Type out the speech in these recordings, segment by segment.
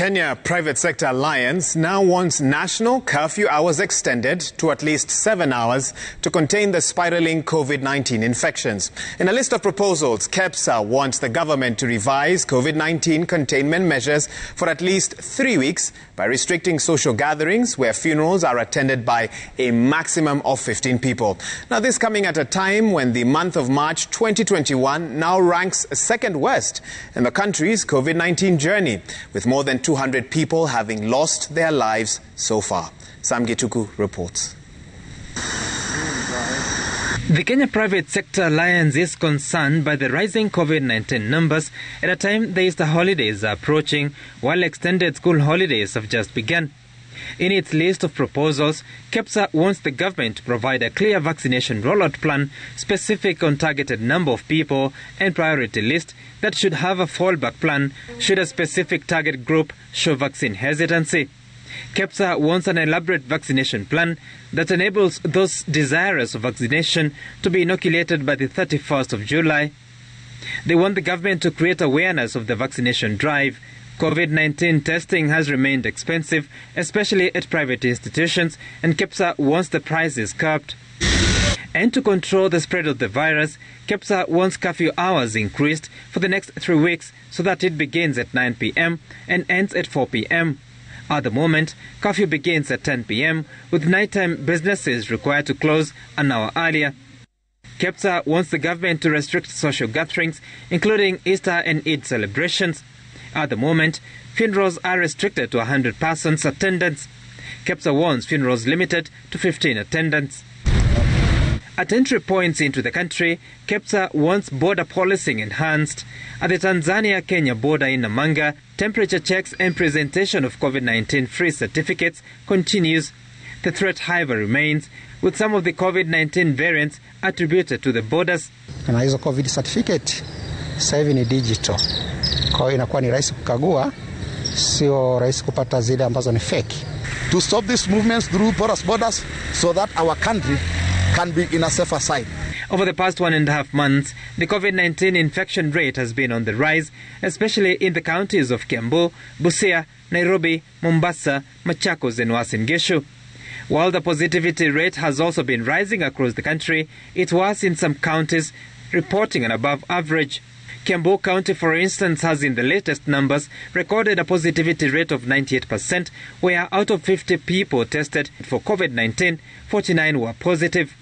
Kenya Private Sector Alliance now wants national curfew hours extended to at least 7 hours to contain the spiraling COVID-19 infections. In a list of proposals, KEPSA wants the government to revise COVID-19 containment measures for at least 3 weeks by restricting social gatherings where funerals are attended by a maximum of 15 people. Now, this coming at a time when the month of March 2021 now ranks second worst in the country's COVID-19 journey, with more than 200 people having lost their lives so far. Sam Gituku reports. The Kenya Private Sector Alliance is concerned by the rising COVID-19 numbers at a time the Easter holidays are approaching, while extended school holidays have just begun. In its list of proposals, KEPSA wants the government to provide a clear vaccination rollout plan, specific on targeted number of people and priority list that should have a fallback plan should a specific target group show vaccine hesitancy. KEPSA wants an elaborate vaccination plan that enables those desirous of vaccination to be inoculated by the 31st of July. They want the government to create awareness of the vaccination drive. COVID-19 testing has remained expensive, especially at private institutions, and KEPSA wants the prices curbed. And to control the spread of the virus, KEPSA wants curfew hours increased for the next 3 weeks so that it begins at 9 p.m. and ends at 4 p.m. At the moment, curfew begins at 10 p.m. with nighttime businesses required to close an hour earlier. KEPSA wants the government to restrict social gatherings, including Easter and Eid celebrations. At the moment, funerals are restricted to 100 persons attendance. KEPSA wants funerals limited to 15 attendants. At entry points into the country, KEPSA wants border policing enhanced. At the Tanzania-Kenya border in Namanga, temperature checks and presentation of COVID-19 free certificates continues. The threat, however, remains, with some of the COVID-19 variants attributed to the borders. Na hizo COVID certificate sasa hivi ni digital. Kwa hiyo inakuwa ni rahisi kukagua, sio rahisi kupata zile ambazo ni fake. To stop these movements through borders so that our country can be in a safer side. Over the past 1.5 months, the COVID-19 infection rate has been on the rise, especially in the counties of Kiambu, Busia, Nairobi, Mombasa, Machakos and Uasin Gishu. While the positivity rate has also been rising across the country, it was in some counties reporting an above average. Kiambu County, for instance, has in the latest numbers recorded a positivity rate of 98%, where out of 50 people tested for COVID-19, 49 were positive.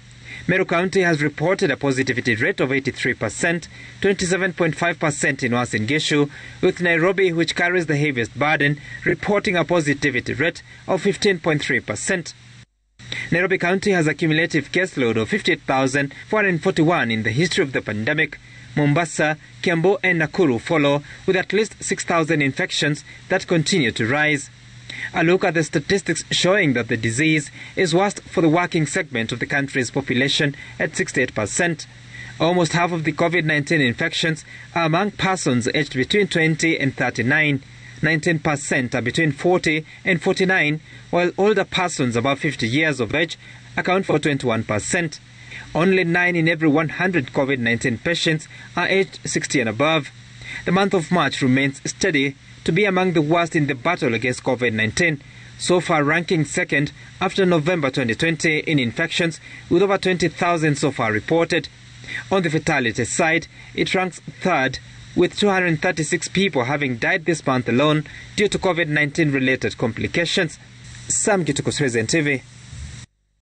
Meru County has reported a positivity rate of 83%, 27.5% in Uasin Gishu, with Nairobi, which carries the heaviest burden, reporting a positivity rate of 15.3%. Nairobi County has a cumulative caseload of 58,441 in the history of the pandemic. Mombasa, Kiambu and Nakuru follow with at least 6,000 infections that continue to rise. A look at the statistics showing that the disease is worst for the working segment of the country's population at 68%. Almost half of the COVID-19 infections are among persons aged between 20 and 39. 19% are between 40 and 49, while older persons above 50 years of age account for 21%. Only 9 in every 100 COVID-19 patients are aged 60 and above. The month of March remains steady to be among the worst in the battle against COVID-19, so far ranking second after November 2020 in infections, with over 20,000 so far reported. On the fatality side, it ranks third, with 236 people having died this month alone due to COVID-19 related complications. Sam Gituku, Citizen TV.